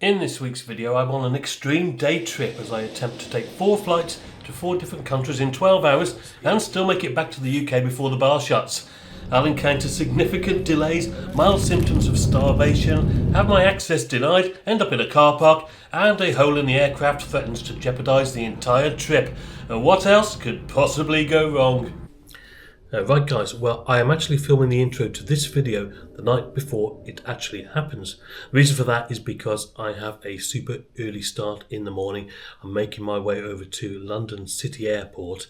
In this week's video, I'm on an extreme day trip as I attempt to take 4 flights to 4 different countries in 12 hours and still make it back to the UK before the bar shuts. I'll encounter significant delays, mild symptoms of starvation, have my access denied, end up in a car park, and a hole in the aircraft threatens to jeopardise the entire trip. And what else could possibly go wrong? Right guys, well I am actually filming the intro to this video the night before it actually happens. The reason for that is because I have a super early start in the morning. I'm making my way over to London City Airport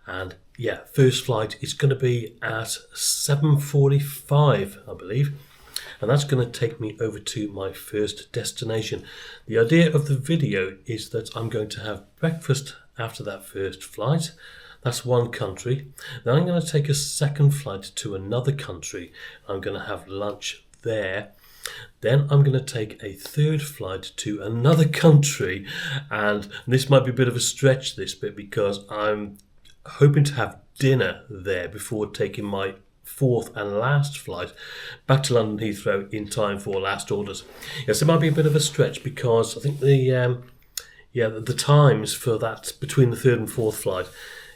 and yeah, first flight is going to be at 7:45 I believe, and that's going to take me over to my first destination. The idea of the video is that I'm going to have breakfast after that first flight. That's one country. Then I'm going to take a second flight to another country. I'm going to have lunch there. Then I'm going to take a third flight to another country. And this might be a bit of a stretch, this bit, because I'm hoping to have dinner there before taking my fourth and last flight back to London Heathrow in time for last orders. Yes, it might be a bit of a stretch because I think the times for that between the third and fourth flight,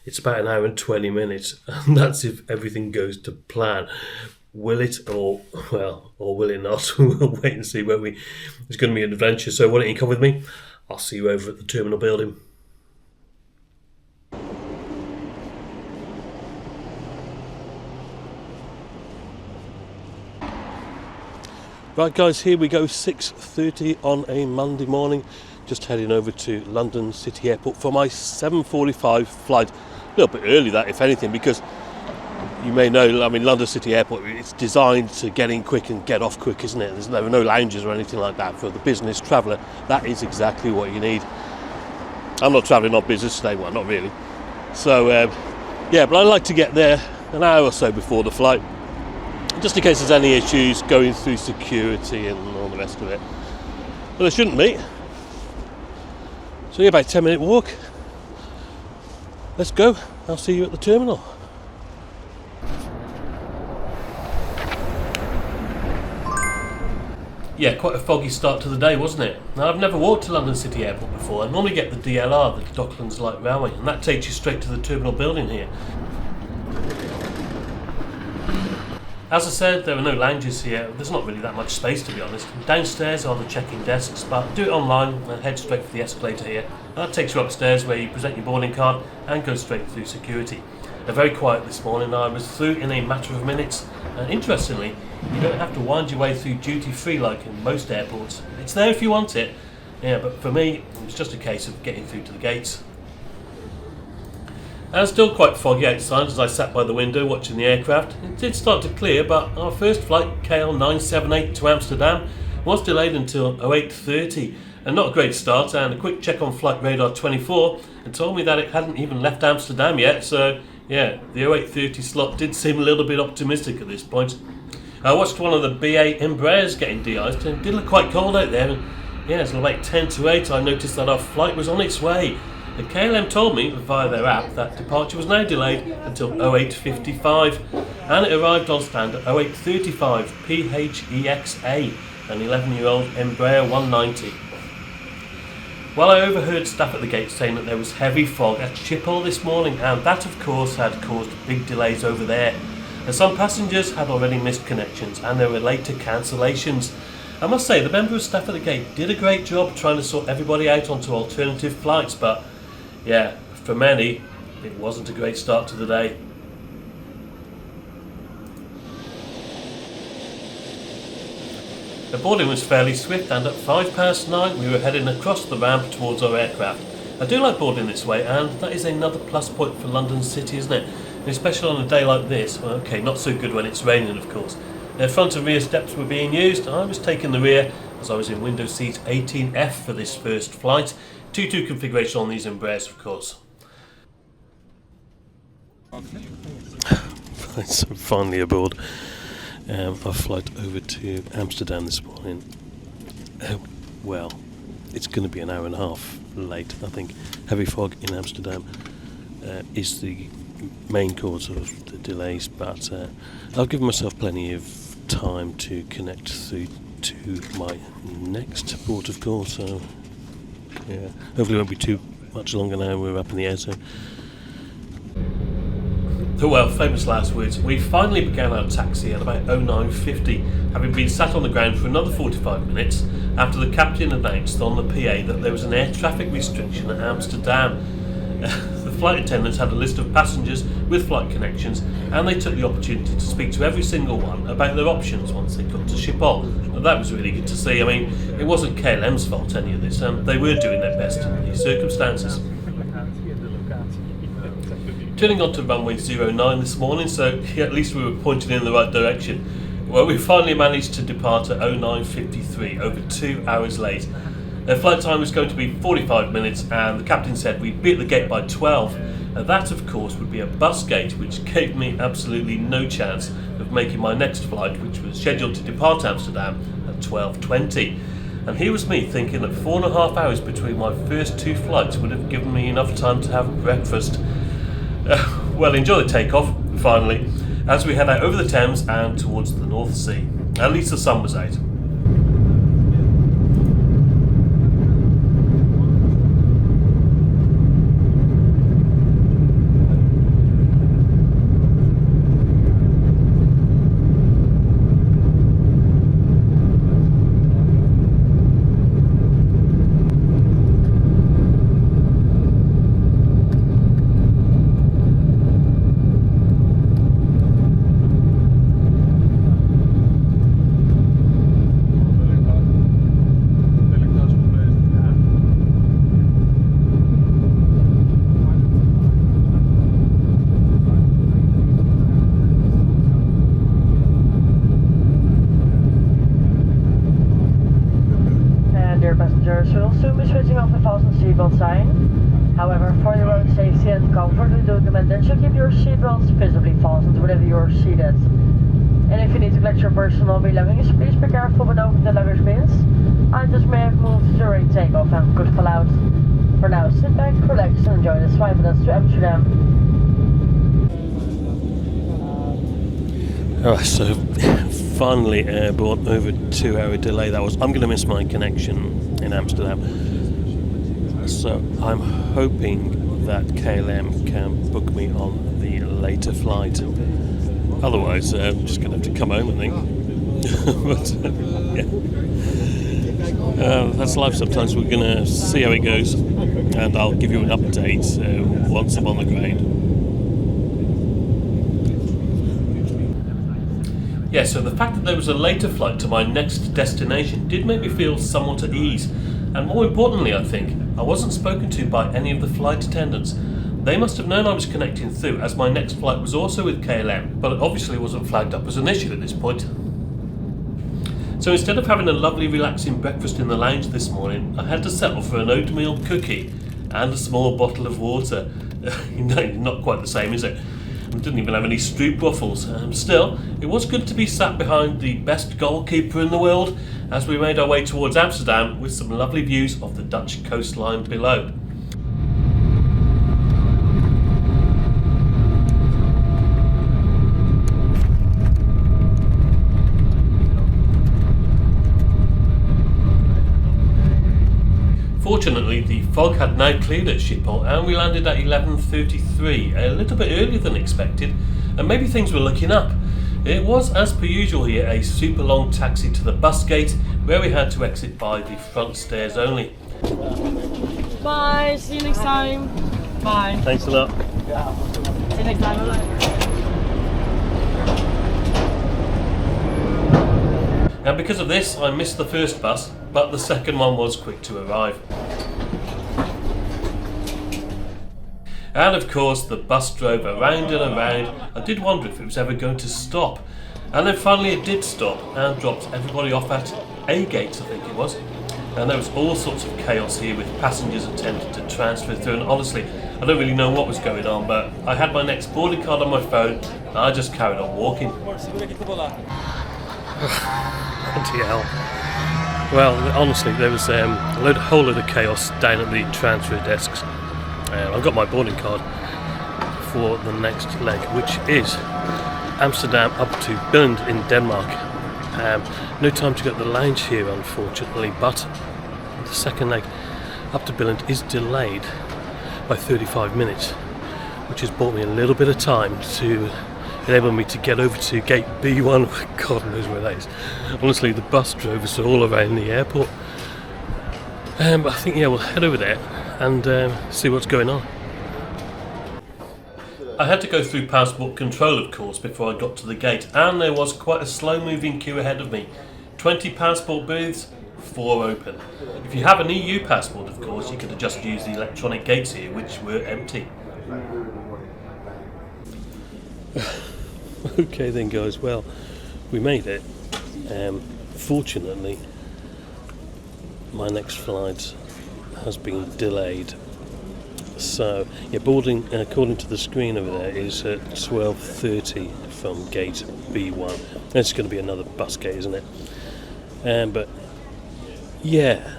it's about an hour and 20 minutes, and that's if everything goes to plan. Will it, or will it not? We'll wait and see. It's going to be an adventure. So why don't you come with me? I'll see you over at the terminal building. Right guys, here we go, 6:30 on a Monday morning. Just heading over to London City Airport for my 7:45 flight. A little bit early that, if anything, because you may know, I mean, London City Airport, it's designed to get in quick and get off quick, isn't it? There's no lounges or anything like that. For the business traveller, that is exactly what you need. I'm not travelling on business today, well, not really. So, yeah, but I like to get there an hour or so before the flight, just in case there's any issues going through security and all the rest of it. But there shouldn't be. So yeah, about a 10-minute walk. Let's go. I'll see you at the terminal. Yeah, quite a foggy start to the day, wasn't it? Now, I've never walked to London City Airport before. I normally get the DLR, the Docklands Light Railway, and that takes you straight to the terminal building here. As I said, there are no lounges here. There's not really that much space, to be honest. Downstairs are the check-in desks, but do it online and head straight for the escalator here. And that takes you upstairs where you present your boarding card and go straight through security. They're very quiet this morning. I was through in a matter of minutes. And interestingly, you don't have to wind your way through duty-free like in most airports. It's there if you want it. Yeah, but for me, it's just a case of getting through to the gates. And still quite foggy outside as I sat by the window watching the aircraft. It did start to clear, but our first flight, KL 978 to Amsterdam, was delayed until 08:30. And not a great start, and a quick check on Flight Radar 24 and told me that it hadn't even left Amsterdam yet, so yeah, the 08:30 slot did seem a little bit optimistic at this point. I watched one of the BA Embraers getting de-iced, and it did look quite cold out there, and yeah, it's about 10 to 8 I noticed that our flight was on its way. The KLM told me via their app that departure was now delayed until 08:55 and it arrived on stand at 08:35 PHEXA, an 11-year-old Embraer 190. Well, I overheard staff at the gate saying that there was heavy fog at Schiphol this morning, and that of course had caused big delays over there. And some passengers had already missed connections and there were later cancellations. I must say, the member of staff at the gate did a great job trying to sort everybody out onto alternative flights, but yeah, for many, it wasn't a great start to the day. The boarding was fairly swift, and at 9:05 we were heading across the ramp towards our aircraft. I do like boarding this way, and that is another plus point for London City, isn't it? And especially on a day like this. Well, okay, not so good when it's raining, of course. The front and rear steps were being used. I was taking the rear as I was in window seat 18F for this first flight. 2-2 configuration on these Embraers, of course. So finally aboard our flight over to Amsterdam this morning. Well, it's going to be an hour and a half late, I think. Heavy fog in Amsterdam is the main cause of the delays, but I've given myself plenty of time to connect through to my next port of call, so yeah, hopefully it won't be too much longer now we're up in the air. So, well, famous last words. We finally began our taxi at about 09:50, having been sat on the ground for another 45 minutes after the captain announced on the PA that there was an air traffic restriction at Amsterdam. The flight attendants had a list of passengers with flight connections, and they took the opportunity to speak to every single one about their options once they got to Schiphol. And that was really good to see. I mean, it wasn't KLM's fault, any of this, and they were doing their best in these circumstances. Turning on to runway 09 this morning, so at least we were pointed in the right direction. Well, we finally managed to depart at 09:53, over 2 hours late. Their flight time was going to be 45 minutes, and the captain said we'd be at the gate by 12. And that, of course, would be a bus gate, which gave me absolutely no chance of making my next flight, which was scheduled to depart Amsterdam at 12:20. And here was me thinking that 4.5 hours between my first two flights would have given me enough time to have breakfast. Well, enjoy the takeoff, finally, as we head out over the Thames and towards the North Sea. At least the sun was out. Passengers will soon be switching off the fasten seatbelt sign. However, for your own safety and comfort, we do recommend that you keep your seatbelts visibly fastened wherever you are seated. And if you need to collect your personal belongings, please be careful when opening the luggage bins. Items may have moved during takeoff and could fall out. For now, sit back, relax and enjoy the flight with us to Amsterdam. Alright, so finally airborne, over 2 hour delay that was. I'm going to miss my connection in Amsterdam, so I'm hoping that KLM can book me on the later flight. Otherwise, I'm just going to have to come home, I think. But that's life sometimes. We're going to see how it goes, and I'll give you an update once I'm on the ground. Yeah, so the fact that there was a later flight to my next destination did make me feel somewhat at ease. And more importantly, I think, I wasn't spoken to by any of the flight attendants. They must have known I was connecting through, as my next flight was also with KLM, but it obviously wasn't flagged up as an issue at this point. So instead of having a lovely relaxing breakfast in the lounge this morning, I had to settle for an oatmeal cookie and a small bottle of water. Not quite the same, is it? We didn't even have any stroopwafels. Still, it was good to be sat behind the best goalkeeper in the world as we made our way towards Amsterdam with some lovely views of the Dutch coastline below. Fortunately, the fog had now cleared at Schiphol and we landed at 11:33, a little bit earlier than expected, and maybe things were looking up. It was, as per usual here, a super long taxi to the bus gate where we had to exit by the front stairs only. Bye, see you next time. Bye. Thanks a lot. See you next time. And because of this, I missed the first bus, but the second one was quick to arrive. And of course, the bus drove around and around. I did wonder if it was ever going to stop. And then finally it did stop and dropped everybody off at A gates, I think it was. And there was all sorts of chaos here with passengers attempting to transfer through. And honestly, I don't really know what was going on, but I had my next boarding card on my phone and I just carried on walking. Bloody hell. Well, honestly, there was a whole load of chaos down at the transfer desks. I've got my boarding card for the next leg, which is Amsterdam up to Billund in Denmark. No time to get the lounge here, unfortunately, but the second leg up to Billund is delayed by 35 minutes, which has bought me a little bit of time to enable me to get over to gate B1. God knows where that is. Honestly, the bus drove us all around the airport. But I think, yeah, we'll head over there and see what's going on. I had to go through passport control, of course, before I got to the gate, and there was quite a slow-moving queue ahead of me. 20 passport booths, 4 open. If you have an EU passport, of course, you could have just used the electronic gates here, which were empty. Okay then, guys, well, we made it. Fortunately, my next flight has been delayed. So, yeah, boarding, according to the screen over there, is at 12:30 from gate B1. It's going to be another bus gate, isn't it? But, yeah,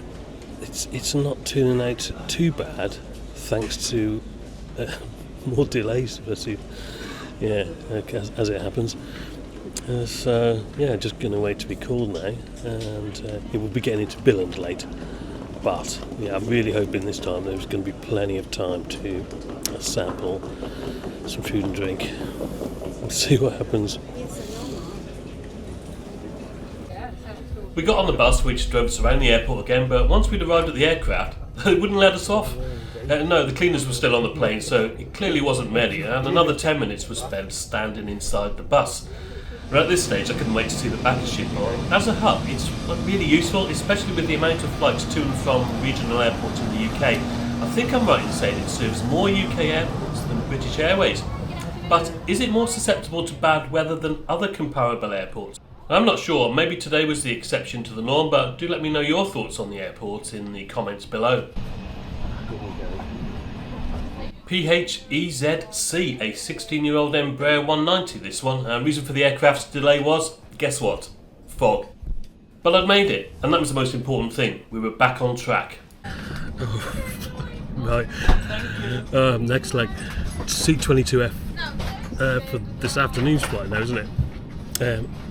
it's not turning out too bad, thanks to more delays, yeah, as it happens. So, yeah, just going to wait to be called now, and it will be getting into Billund late. But, yeah, I'm really hoping this time there's going to be plenty of time to sample some food and drink and see what happens. We got on the bus, which drove us around the airport again, but once we'd arrived at the aircraft, it wouldn't let us off. No, the cleaners were still on the plane, so it clearly wasn't ready, and another 10 minutes was spent standing inside the bus. But at this stage, I couldn't wait to see the back of schipol. As a hub, it's really useful, especially with the amount of flights to and from regional airports in the UK. I think I'm right in saying it serves more UK airports than British Airways. But is it more susceptible to bad weather than other comparable airports? I'm not sure, maybe today was the exception to the norm, but do let me know your thoughts on the airport in the comments below. PHEZC, a 16-year-old Embraer 190 this one. Reason for the aircraft's delay was, guess what? Fog. But I'd made it, and that was the most important thing. We were back on track. Right. Next leg, C22F for this afternoon's flight now, isn't it?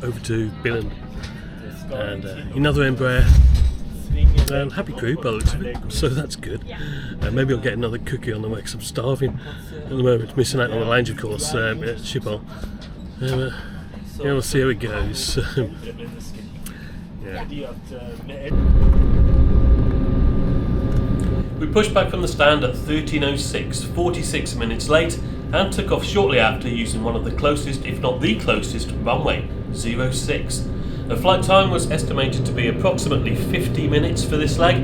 Over to Billund. And another Embraer. Happy crew by the looks of it, so that's good. Maybe I'll get another cookie on the way because I'm starving at the moment, missing out on the lounge, of course, at schipol. Yeah, we'll see how it goes. We pushed back from the stand at 13:06, 46 minutes late, and took off shortly after using one of the closest, if not the closest, runway, 06. The flight time was estimated to be approximately 50 minutes for this leg.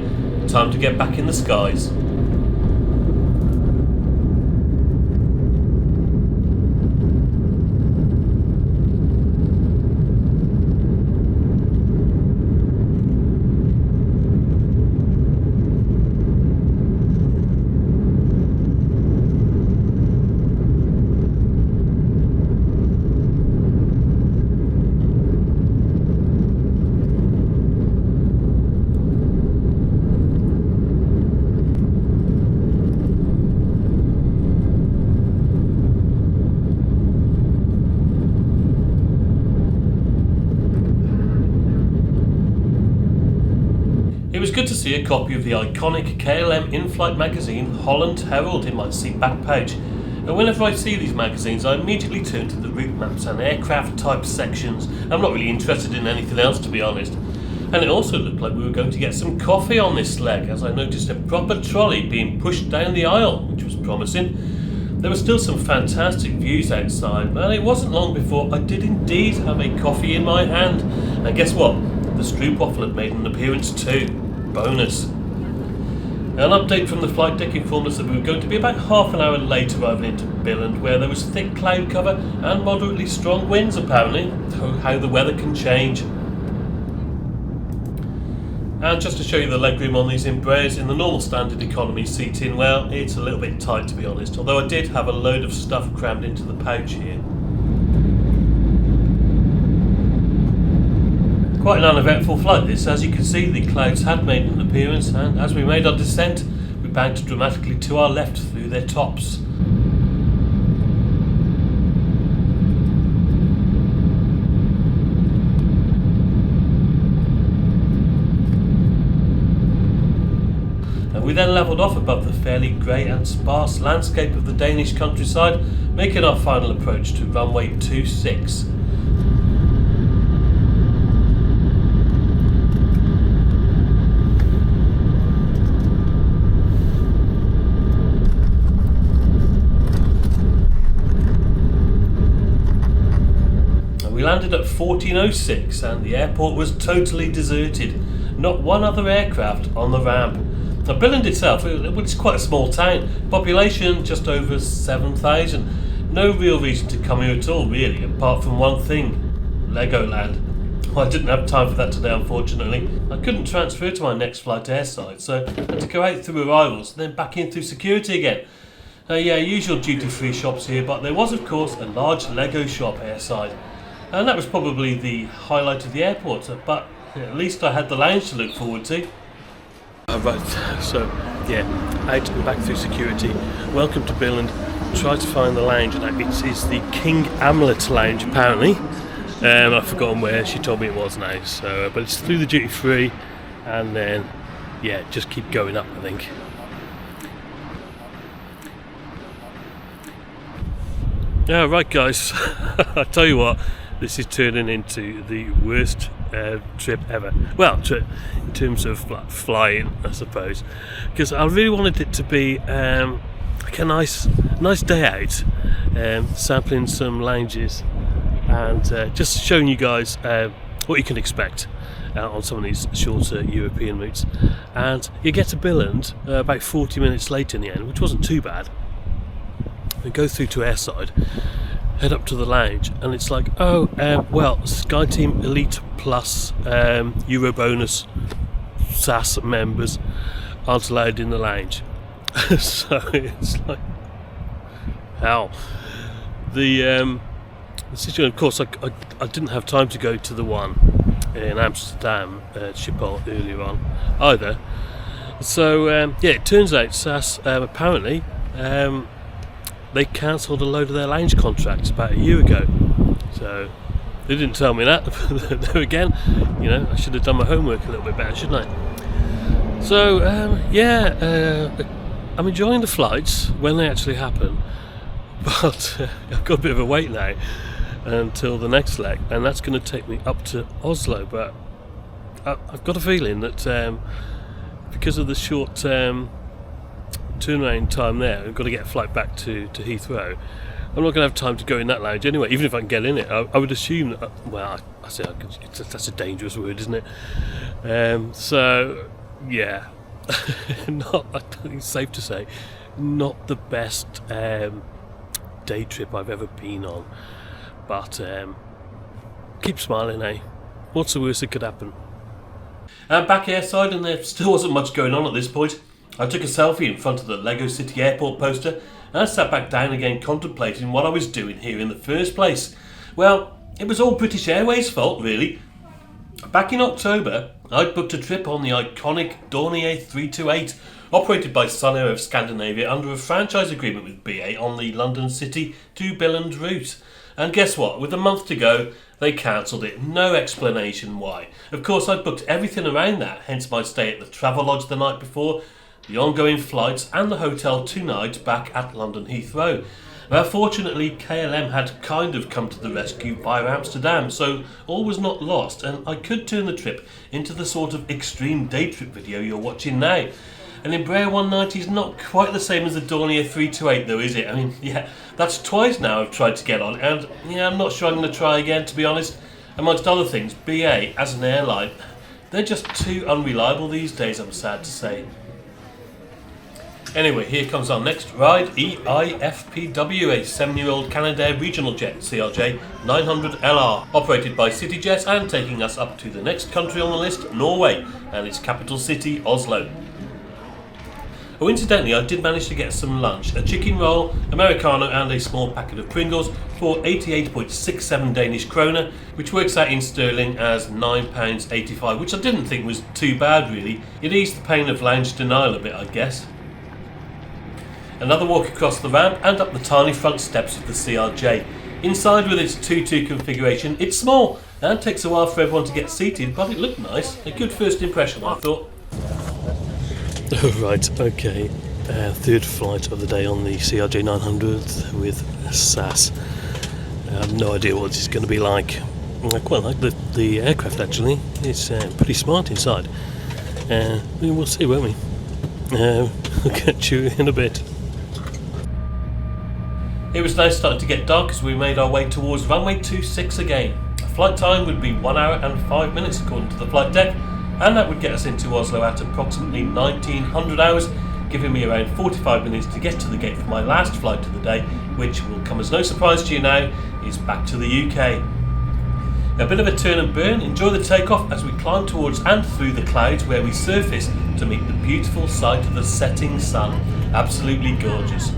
Time to get back in the skies. It was good to see a copy of the iconic KLM in-flight magazine Holland Herald in my seat back pouch. And whenever I see these magazines, I immediately turn to the route maps and aircraft type sections. I'm not really interested in anything else, to be honest. And it also looked like we were going to get some coffee on this leg, as I noticed a proper trolley being pushed down the aisle, which was promising. There were still some fantastic views outside, and it wasn't long before I did indeed have a coffee in my hand. And guess what? The stroopwafel had made an appearance too. Bonus. An update from the flight deck informed us that we were going to be about half an hour late arriving into Billund, where there was thick cloud cover and moderately strong winds apparently. Oh, how the weather can change. And just to show you the legroom on these Embraers, in the normal standard economy seating, well, it's a little bit tight to be honest, although I did have a load of stuff crammed into the pouch here. Quite an uneventful flight this. As you can see, the clouds had made an appearance, and as we made our descent, we banked dramatically to our left through their tops. and we then levelled off above the fairly grey and sparse landscape of the Danish countryside, making our final approach to runway 26. We landed at 14:06 and the airport was totally deserted. Not one other aircraft on the ramp. Now, Billund itself, it's quite a small town. Population just over 7,000. No real reason to come here at all, really, apart from one thing: Legoland. Well, I didn't have time for that today, unfortunately. I couldn't transfer to my next flight airside, so I had to go out through arrivals, then back in through security again. Yeah, usual duty-free shops here, but there was, of course, a large Lego shop airside. And that was probably the highlight of the airport, but at least I had the lounge to look forward to. Right, so yeah, out and back through security. Welcome to Billund. Try to find the lounge, and it is the King Amlet lounge apparently. I've forgotten where she told me it was now, so but it's through the duty free, and then yeah, just keep going up, I think. Yeah, right guys, I tell you what, this is turning into the worst trip ever. Well, in terms of like, flying, I suppose, because I really wanted it to be like a nice day out, sampling some lounges, and just showing you guys what you can expect on some of these shorter European routes. And you get to Billund about 40 minutes late in the end, which wasn't too bad. We go through to airside, head up to the lounge, and it's like, well, SkyTeam Elite Plus Euro bonus SAS members aren't allowed in the lounge. So it's like, hell. The situation, of course, I didn't have time to go to the one in Amsterdam, Schipol, earlier on either. So yeah, it turns out SAS apparently they cancelled a load of their lounge contracts about a year ago. So they didn't tell me that. There again, you know, I should have done my homework a little bit better, shouldn't I? So I'm enjoying the flights when they actually happen, but I've got a bit of a wait now until the next leg, and that's going to take me up to Oslo. But I've got a feeling that because of the short turnaround time there, I've got to get a flight back to Heathrow. I'm not going to have time to go in that lounge anyway, even if I can get in it. I would assume that, well, I say that's a dangerous word, isn't it? So yeah, I think it's safe to say, not the best day trip I've ever been on. But keep smiling, eh? What's the worst that could happen? Back airside, and there still wasn't much going on at this point. I took a selfie in front of the Lego City Airport poster, and I sat back down again contemplating what I was doing here in the first place. Well, it was all British Airways' fault, really. Back in October, I'd booked a trip on the iconic Dornier 328, operated by Sun Air of Scandinavia under a franchise agreement with BA on the London City to Billund route. And guess what? With a month to go, they cancelled it. No explanation why. Of course, I'd booked everything around that, hence my stay at the Travelodge the night before, the ongoing flights, and the hotel 2 nights back at London Heathrow. Now, fortunately, KLM had kind of come to the rescue via Amsterdam, so all was not lost, and I could turn the trip into the sort of extreme day trip video you're watching now. An Embraer 190 is not quite the same as the Dornier 328 though, is it? I mean, yeah, that's twice now I've tried to get on, and yeah, I'm not sure I'm going to try again, to be honest. Amongst other things, BA, as an airline, they're just too unreliable these days, I'm sad to say. Anyway, here comes our next ride, EIFPW, a 7-year-old Canadair regional jet, CRJ 900LR, operated by CityJet and taking us up to the next country on the list, Norway, and its capital city, Oslo. Oh, incidentally, I did manage to get some lunch, a chicken roll, Americano and a small packet of Pringles for 88.67 Danish kroner, which works out in sterling as £9.85, which I didn't think was too bad really. It eased the pain of lounge denial a bit, I guess. Another walk across the ramp and up the tiny front steps of the CRJ. Inside with its 2-2 configuration, it's small and takes a while for everyone to get seated, but it looked nice. A good first impression, I thought. Right, okay. Third flight of the day on the CRJ 900 with SAS. I have no idea what this is going to be like. I quite like the aircraft actually. It's pretty smart inside. We'll see, won't we? I'll catch you in a bit. It was now starting to get dark as we made our way towards runway 26 again. Flight time would be 1 hour and 5 minutes according to the flight deck, and that would get us into Oslo at approximately 1900 hours, giving me around 45 minutes to get to the gate for my last flight of the day, which will come as no surprise to you now, is back to the UK. A bit of a turn and burn, enjoy the takeoff as we climb towards and through the clouds where we surface to meet the beautiful sight of the setting sun. Absolutely gorgeous.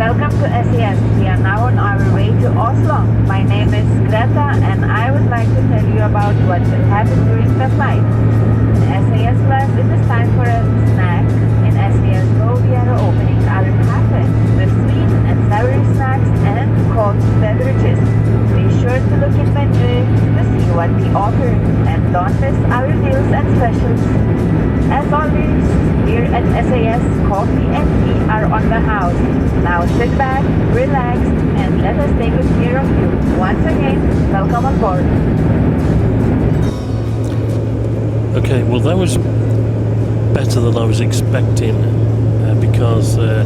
Welcome to SAS. We are now on our way to Oslo. My name is Greta and I would like to tell you about what will happen during the flight. In SAS class, it is time for a snack. In SAS Go, we are opening our cafe with sweet and savory snacks and cold beverages. Be sure to look in menu to see what we offer and don't miss our deals and specials. As always, here at SAS, coffee and tea are on the house. Now sit back, relax, and let us take good care of you. Once again, welcome on board. Okay, well that was better than I was expecting because, I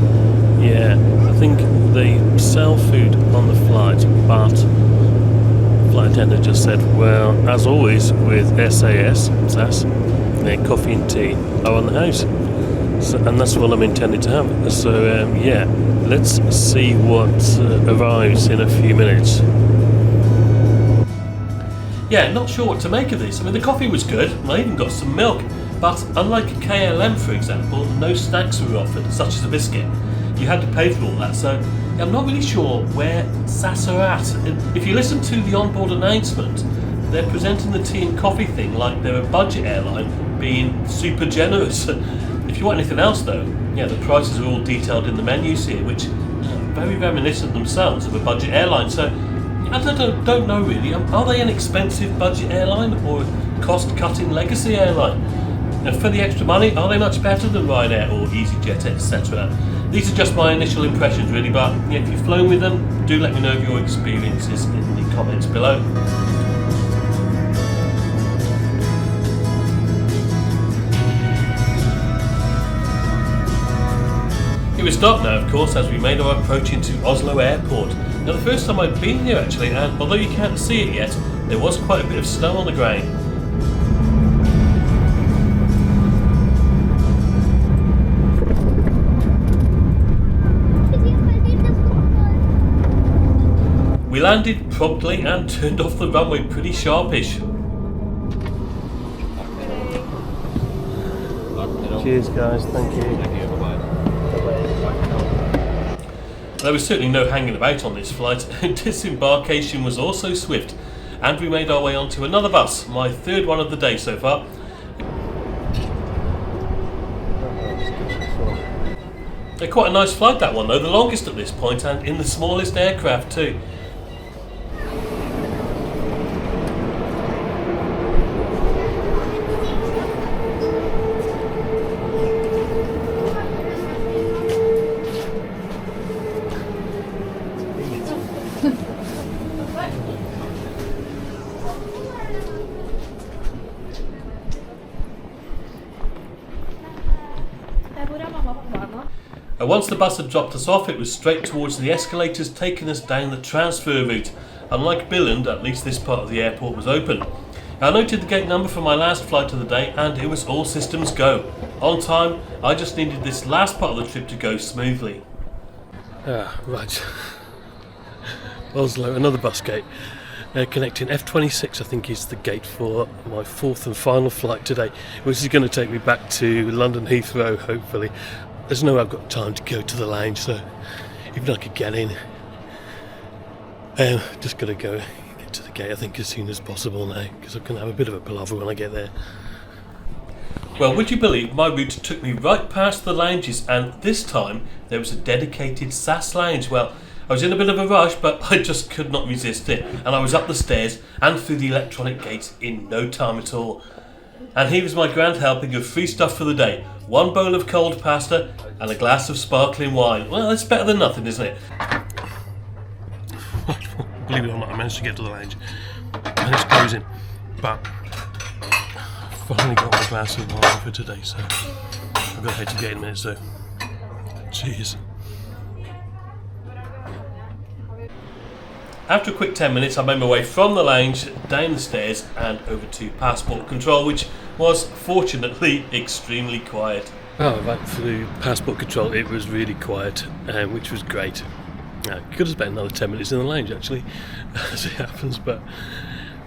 think they sell food on the flight, but the flight attendant just said, well, as always with SAS, their coffee and tea are on the house. So, and that's what I'm intending to have. So, let's see what arrives in a few minutes. Yeah, not sure what to make of this. I mean, the coffee was good, and I even got some milk. But unlike KLM, for example, no snacks were offered, such as a biscuit. You had to pay for all that, so I'm not really sure where SAS are at. If you listen to the onboard announcement, they're presenting the tea and coffee thing like they're a budget airline being super generous. If you want anything else though, the prices are all detailed in the menus here, which are very reminiscent themselves of a budget airline. So I don't know really. Are they an expensive budget airline or a cost-cutting legacy airline? And for the extra money, are they much better than Ryanair or EasyJet, etc.? These are just my initial impressions really, but if you've flown with them, do let me know of your experiences in the comments below. It was dark now, of course, as we made our approach into Oslo airport. Now, the first time I've been here actually, and although you can't see it yet, there was quite a bit of snow on the ground. We landed promptly and turned off the runway pretty sharpish. Cheers guys, thank you. There was certainly no hanging about on this flight. Disembarkation was also swift, and we made our way onto another bus, my third one of the day so far. Quite a nice flight that one though, the longest at this point and in the smallest aircraft too. And once the bus had dropped us off, it was straight towards the escalators taking us down the transfer route. Unlike Billund, at least this part of the airport was open. I noted the gate number for my last flight of the day and it was all systems go. On time, I just needed this last part of the trip to go smoothly. Right. Oslo, another bus gate. Connecting F26, I think, is the gate for my fourth and final flight today, which is going to take me back to London Heathrow, hopefully. There's no way I've got time to go to the lounge, so even I could get in. Just got to get to the gate, I think, as soon as possible now, because I'm going to have a bit of a palaver when I get there. Well, would you believe my route took me right past the lounges, and this time there was a dedicated SAS lounge. Well, I was in a bit of a rush, but I just could not resist it, and I was up the stairs and through the electronic gates in no time at all. And here was my grand helping of free stuff for the day. 1 bowl of cold pasta and a glass of sparkling wine. Well, it's better than nothing, isn't it? Believe it or not, I managed to get to the lounge. And it's closing. But I finally got my glass of wine for today, so I've got to head to the gate in a minute, so cheers. After a quick 10 minutes, I made my way from the lounge, down the stairs and over to passport control, which was fortunately extremely quiet. Oh, right, through passport control it was really quiet, which was great. Could have spent another 10 minutes in the lounge actually, as it happens, but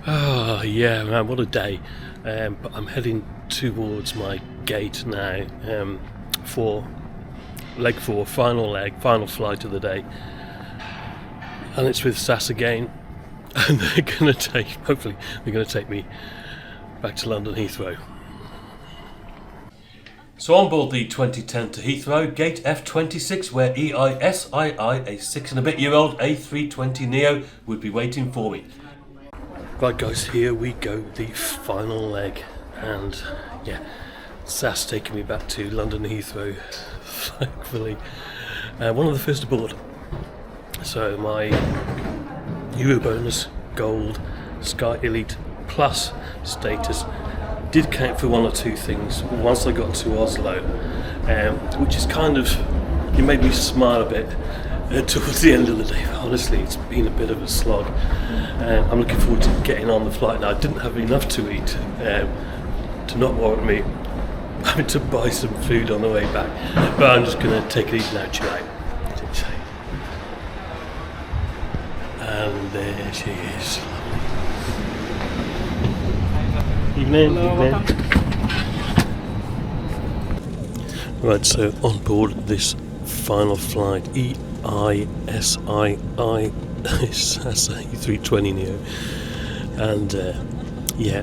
yeah, man, what a day. But I'm heading towards my gate now for leg 4, final flight of the day. And it's with SAS again, and hopefully they're going to take me back to London Heathrow. So on board the 2010 to Heathrow, gate F26, where EISII, a 6-and-a-bit-year-old A320neo, would be waiting for me. Right guys, here we go, the final leg, and yeah, SAS taking me back to London Heathrow, thankfully. One of the first aboard. So my Euro bonus, gold, Sky Elite Plus status did count for one or two things once I got to Oslo, which is kind of, it made me smile a bit towards the end of the day. Honestly, it's been a bit of a slog. I'm looking forward to getting on the flight now. I didn't have enough to eat to not warrant me having to buy some food on the way back, but I'm just going to take it easy now, chill out. And there she is. Evening. Hello, right, so on board this final flight, EISII SAS A320neo, and yeah,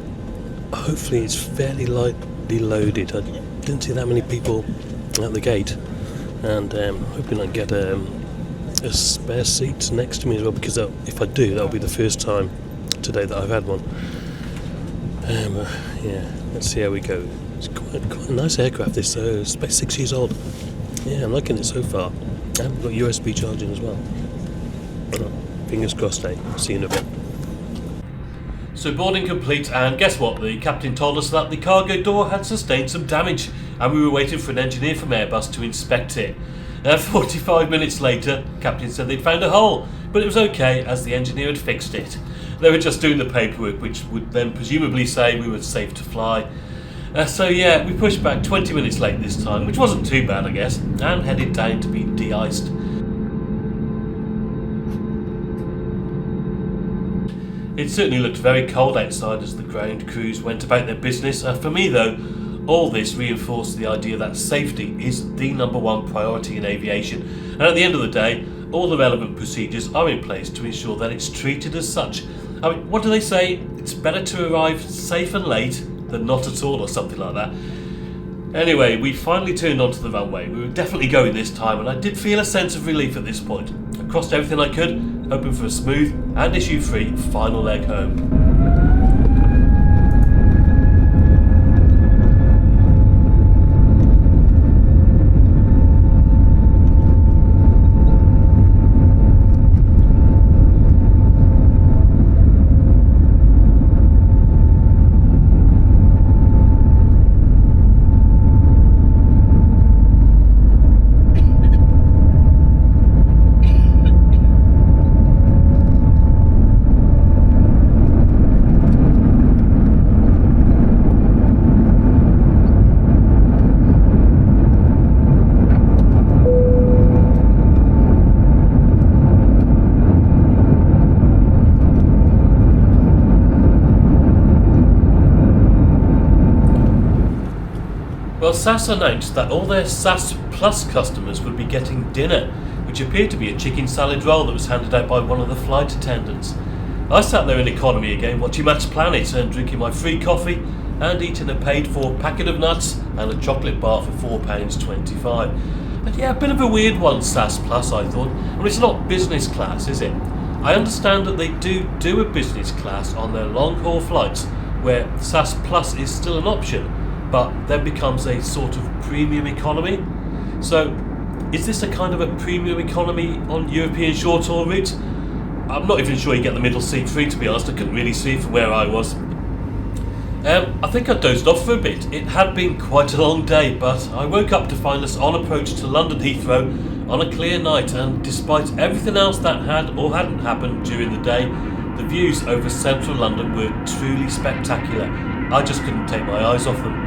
hopefully it's fairly lightly loaded. I didn't see that many people at the gate, and hoping I get a spare seat next to me as well, because if I do, that'll be the first time today that I've had one. Yeah, let's see how we go. It's quite a nice aircraft, this, it's about 6 years old. Yeah, I'm liking it so far. I've got USB charging as well. Fingers crossed, see you in a bit. So boarding complete, and guess what? The captain told us that the cargo door had sustained some damage, and we were waiting for an engineer from Airbus to inspect it. 45 minutes later, captain said they'd found a hole, but it was okay as the engineer had fixed it. They were just doing the paperwork, which would then presumably say we were safe to fly. So yeah, we pushed back 20 minutes late this time, which wasn't too bad I guess, and headed down to be de-iced. It certainly looked very cold outside as the ground crews went about their business. For me though, all this reinforced the idea that safety is the #1 priority in aviation, and at the end of the day, all the relevant procedures are in place to ensure that it's treated as such. I mean, what do they say? It's better to arrive safe and late than not at all, or something like that. Anyway, we finally turned onto the runway. We were definitely going this time, and I did feel a sense of relief at this point. I crossed everything I could, hoping for a smooth and issue-free final leg home. Well, SAS announced that all their SAS Plus customers would be getting dinner, which appeared to be a chicken salad roll that was handed out by one of the flight attendants. I sat there in economy again, watching Match Planet and drinking my free coffee and eating a paid-for packet of nuts and a chocolate bar for £4.25. And yeah, a bit of a weird one, SAS Plus, I thought. Well, it's not business class, is it? I understand that they do a business class on their long-haul flights, where SAS Plus is still an option, but then becomes a sort of premium economy. So, is this a kind of a premium economy on European short-haul routes? I'm not even sure you get the middle seat free, to be honest. I couldn't really see from where I was. I think I dozed off for a bit. It had been quite a long day, but I woke up to find us on approach to London Heathrow on a clear night, and despite everything else that had or hadn't happened during the day, the views over central London were truly spectacular. I just couldn't take my eyes off them.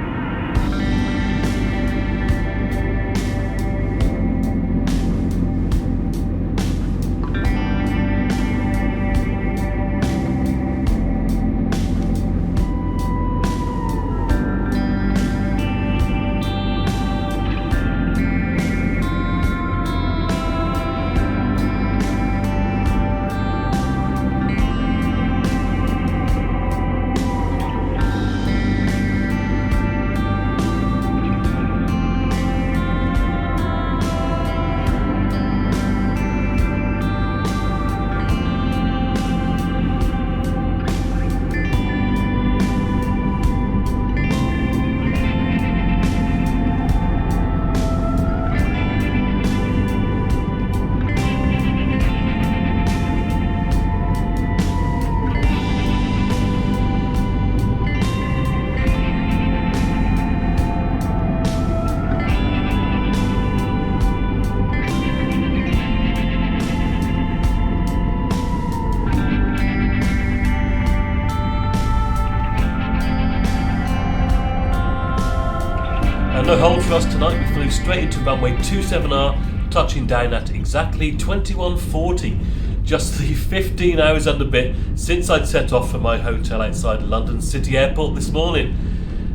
No hold for us tonight. We flew straight into runway 27R, touching down at exactly 21:40. Just the 15 hours and a bit since I'd set off from my hotel outside London City Airport this morning.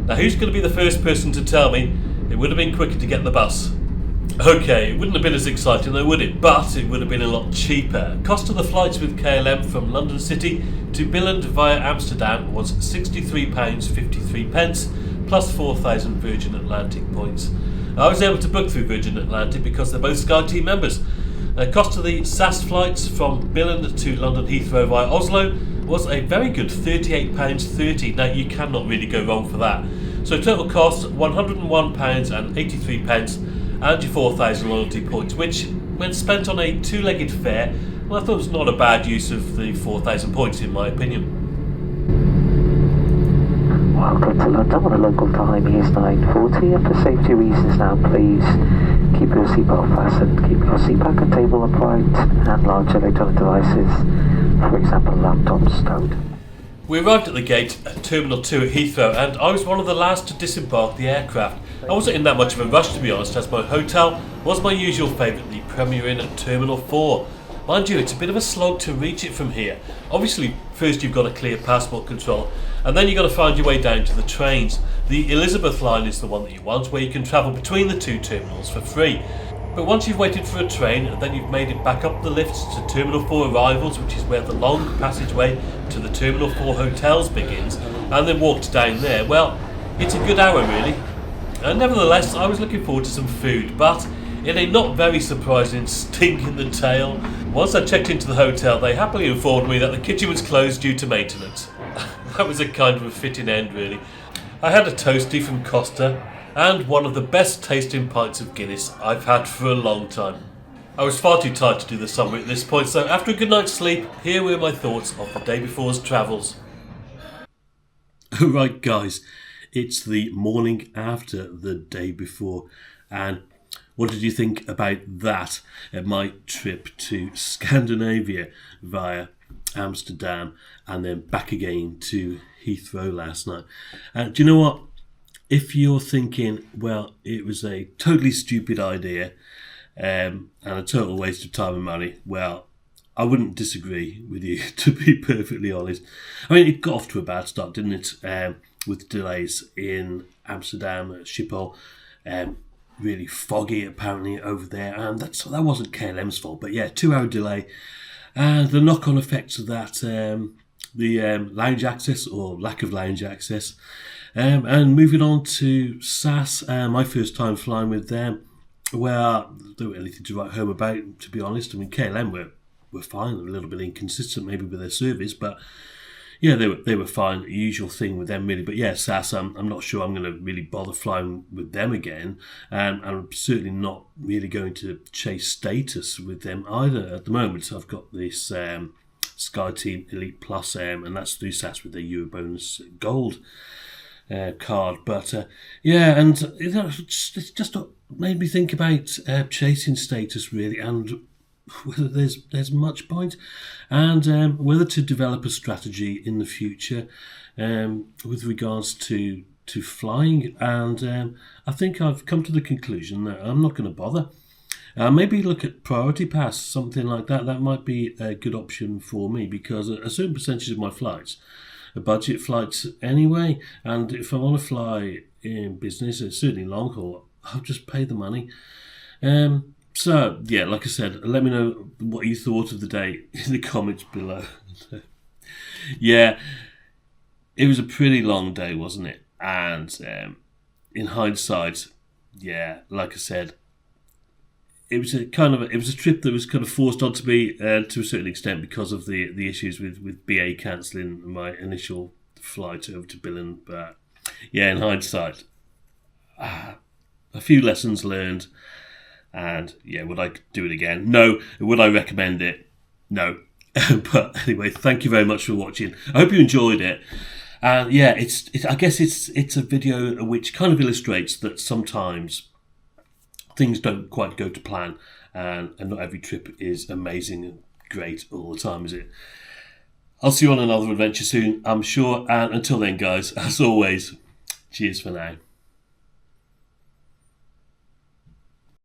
Now, who's going to be the first person to tell me it would have been quicker to get the bus? Okay, it wouldn't have been as exciting though, would it? But it would have been a lot cheaper. Cost of the flights with KLM from London City to Billund via Amsterdam was £63.53, plus 4,000 Virgin Atlantic points. I was able to book through Virgin Atlantic because they're both SkyTeam members. Cost of the SAS flights from Billund to London Heathrow via Oslo was a very good £38.30. Now, you cannot really go wrong for that. So total cost £101.83 and your 4,000 loyalty points, which, when spent on a two-legged fare, well, I thought it was not a bad use of the 4,000 points in my opinion. Welcome to London, when the local time is 9:40, and for safety reasons now please keep your seatbelt fastened, keep your seat back and table upright, and large electronic devices, for example laptops, stowed. We arrived at the gate at Terminal 2 at Heathrow, and I was one of the last to disembark the aircraft. I wasn't in that much of a rush, to be honest, as my hotel was my usual favourite, the Premier Inn at Terminal 4. Mind you, it's a bit of a slog to reach it from here. Obviously, first you've got to clear passport control, and then you've got to find your way down to the trains. The Elizabeth line is the one that you want, where you can travel between the two terminals for free. But once you've waited for a train, and then you've made it back up the lifts to Terminal 4 arrivals, which is where the long passageway to the Terminal 4 hotels begins, and then walked down there, well, it's a good hour really. And nevertheless, I was looking forward to some food, but in a not very surprising stink in the tail, once I checked into the hotel, they happily informed me that the kitchen was closed due to maintenance. That was a kind of a fitting end, really. I had a toastie from Costa and one of the best tasting pints of Guinness I've had for a long time. I was far too tired to do the summary at this point, so after a good night's sleep, here were my thoughts of the day before's travels. Right, guys, it's the morning after the day before, and what did you think about that at my trip to Scandinavia via Amsterdam and then back again to Heathrow last night? Do you know what? If you're thinking, well, it was a totally stupid idea and a total waste of time and money, well, I wouldn't disagree with you, to be perfectly honest. I mean, it got off to a bad start, didn't it? With delays in Amsterdam, Schipol. Really foggy apparently over there, and that wasn't KLM's fault. But yeah, 2-hour delay, and the knock-on effects of that, the lounge access or lack of lounge access. And moving on to SAS, my first time flying with them. Well, there wasn't anything to write home about, to be honest. I mean, KLM were fine, a little bit inconsistent maybe with their service, but yeah, they were fine. The usual thing with them, really. But yeah, SAS, I'm not sure I'm going to really bother flying with them again. And I'm certainly not really going to chase status with them either at the moment. So I've got this SkyTeam Elite Plus, and that's through SAS with their Eurobonus Gold card. But yeah, and it's just made me think about chasing status, really, and whether there's much point, and whether to develop a strategy in the future with regards to flying. And I think I've come to the conclusion that I'm not going to bother. Maybe look at Priority Pass, something like that. That might be a good option for me, because a certain percentage of my flights are budget flights anyway, and if I want to fly in business, certainly long haul, I'll just pay the money. So, yeah, like I said, let me know what you thought of the day in the comments below. Yeah, it was a pretty long day, wasn't it? And in hindsight, yeah, like I said, it was a trip that was kind of forced onto me to a certain extent because of the issues with BA cancelling my initial flight over to Billund. But yeah, in hindsight, a few lessons learned. And yeah, would I do it again? No. Would I recommend it? No. But anyway, thank you very much for watching. I hope you enjoyed it. And yeah, I guess it's a video which kind of illustrates that sometimes things don't quite go to plan, and not every trip is amazing and great all the time, is it? I'll see you on another adventure soon, I'm sure. And until then, guys, as always, cheers for now.